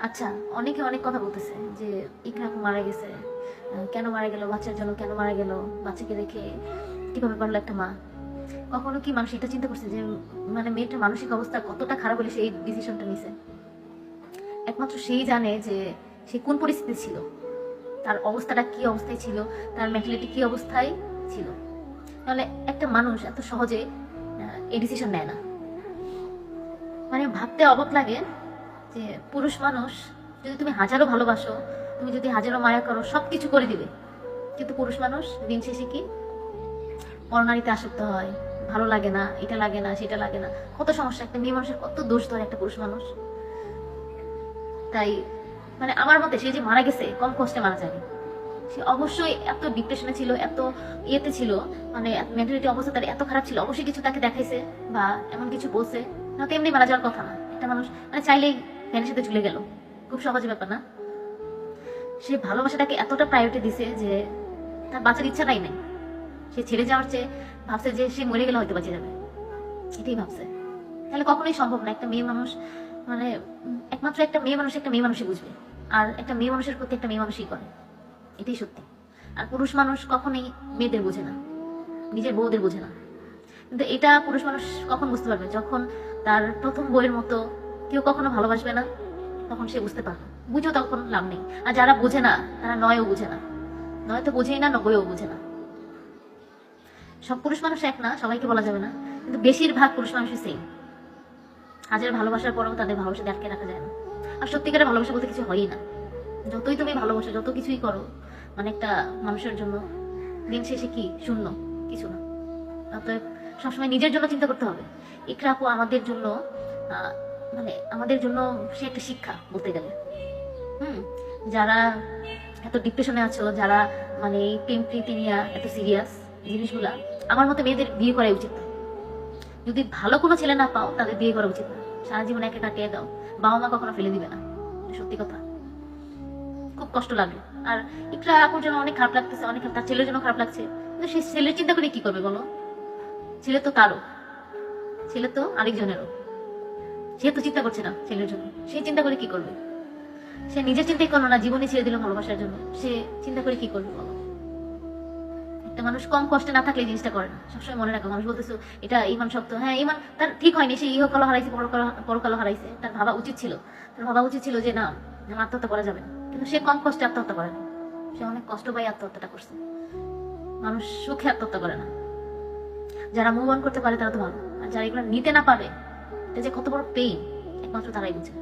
আচ্ছা, অনেকে অনেক কথা বলতেছে যে ইকরা আপু মারা গেছে, কেন মারা গেল, বাচ্চার জন্য কেন মারা গেল, বাচ্চাকে রেখে কিভাবে পারলো একটা মা। কখনো কি মানুষ এটা চিন্তা করছে যে মানে মেয়েটার মানসিক অবস্থা কতটা খারাপ হলে সে এই ডিসিশনটা নিছে? একমাত্র সেই জানে যে সে কোন পরিস্থিতি ছিল, তার অবস্থাটা কি অবস্থায় ছিল, তার মেন্টালিটি কি অবস্থায় ছিল। তাহলে একটা মানুষ এত সহজে এই ডিসিশন নেয় না। মানে ভাবতে অবাক লাগে যে পুরুষ মানুষ যদি তুমি হাজারো ভালোবাসো, তুমি যদি হাজারো মায়া করো, সবকিছু করে দিবে, কিন্তু পুরুষ মানুষ দিন শেষে কি পরনারীতে আসক্ত হয়। ভালো লাগে না, এটা লাগে না, সেটা লাগে না, কত সমস্যা। একটা মেয়ে মানুষের কত দোষ ধরে একটা পুরুষ মানুষ। তাই মানে আমার মতে সে যে মারা গেছে কম কষ্টে মারা যায়নি। সে অবশ্যই এত ডিপ্রেশনে ছিল, এত ইয়েতে ছিল, মানে মেন্টালিটি অবস্থা তার এত খারাপ ছিল, অবশ্যই কিছু তাকে দেখাইছে বা এমন কিছু বলছে, না তো এমনি মারা যাওয়ার কথা না। একটা মানুষ মানে চাইলেই ফ্যানের সাথে ঝুলে গেল, খুব সহজে ব্যাপার না। সে ভালোবাসাটাকে এতটা প্রায়োরিটি দিছে যে তার বাঁচার ইচ্ছাটাই নেই। সে ছেড়ে যাওয়ার চেয়ে ভাবছে যে সে মরে গেলে হয়তো বাঁচে যাবে, এটাই ভাবছে। তাহলে কখনোই সম্ভব না একটা মেয়ে মানুষ মানে একমাত্র একটা মেয়ে মানুষ একটা মেয়ে মানুষই বুঝবে, আর একটা মেয়ে মানুষের প্রতি একটা মেয়ে মানুষই করে, এটাই সত্যি। আর পুরুষ মানুষ কখনোই মেয়েদের বোঝে না, নিজের বউদের বোঝে না। কিন্তু এটা পুরুষ মানুষ কখন বুঝতে পারবে? যখন তার প্রথম বইয়ের মতো কেউ কখনো ভালোবাসবে না, তখন সে বুঝতে পারবে। বুঝেও তখন লাভ নেই। আর যারা বোঝে না তারা নয়ও বুঝে না, নয়তো বোঝেই না, নব্বইও বুঝে না। সব পুরুষ মানুষ এক না, সবাইকে বলা যাবে না, কিন্তু বেশিরভাগ পুরুষ মানুষই সেম। হাজার ভালোবাসার পরেও তাদের ভালোবাসা আটকে রাখা যায় না। আর সত্যিকারের ভালোবাসা বলতে কিছু হয়ই না। যতই তুমি ভালোবাসো, যত কিছুই করো, মানে একটা মানুষের জন্য দিন শেষে কি শূন্য, কিছু না। অতএব সবসময় নিজের জন্য চিন্তা করতে হবে। ইকরা আপু আমাদের জন্য আহ, মানে আমাদের জন্য সে একটা শিক্ষা বলতে গেলে। হুম, যারা এত ডিপ্রেশনে আছো, যারা মানে এই প্রেম প্রীতি নিয়ে এত সিরিয়াস জিনিসগুলা, আমার মতে মেয়েদের বিয়ে করাই উচিত না। যদি ভালো কোনো ছেলে না পাও, তাদের বিয়ে করা উচিত না। সারা জীবন একে কাটিয়ে দাও, বাবা মা কখনো ফেলে দিবে না, সত্যি কথা। খুব কষ্ট লাগে। আর ইকরা আপুর জন্য অনেক খারাপ লাগতেছে, অনেক তার ছেলের জন্য খারাপ লাগছে, কিন্তু সে ছেলের চিন্তা করে কি করবে বলো? ছেলে তো তারও, ছেলে তো আরেকজনেরও। সে তো চিন্তা করছে না ছেলের জন্য, সে চিন্তা করে কি করবে? সে নিজের চিন্তাই করলো না, জীবনে ছেড়ে দিল ভালোবাসার জন্য, সে চিন্তা করে কি করবে বলো? একটা মানুষ কম কষ্টে না থাকলে এই জিনিসটা করে না। সবসময় মনে রাখো, মানুষ বলতেছো এটা ইমান শক্ত, হ্যাঁ ইমান তার ঠিক হয়নি, সে ইহকালও হারাইছে, পরকালও হারাইছে। তার ভাবা উচিত ছিল, তার ভাবা উচিত ছিল যে না, আমার আত্মহত্যা করা যাবে না। কিন্তু সে কম কষ্টে আত্মহত্যা করে না, সে অনেক কষ্ট পাই আত্মহত্যাটা করছে। মানুষ সুখে আত্মহত্যা করে না। যারা মুভ অন করতে পারে তারা তো ভালো, আর যারা এগুলো নিতে না পারে, এটা যে কত বড় পেইন একমাত্র তারাই বুঝে।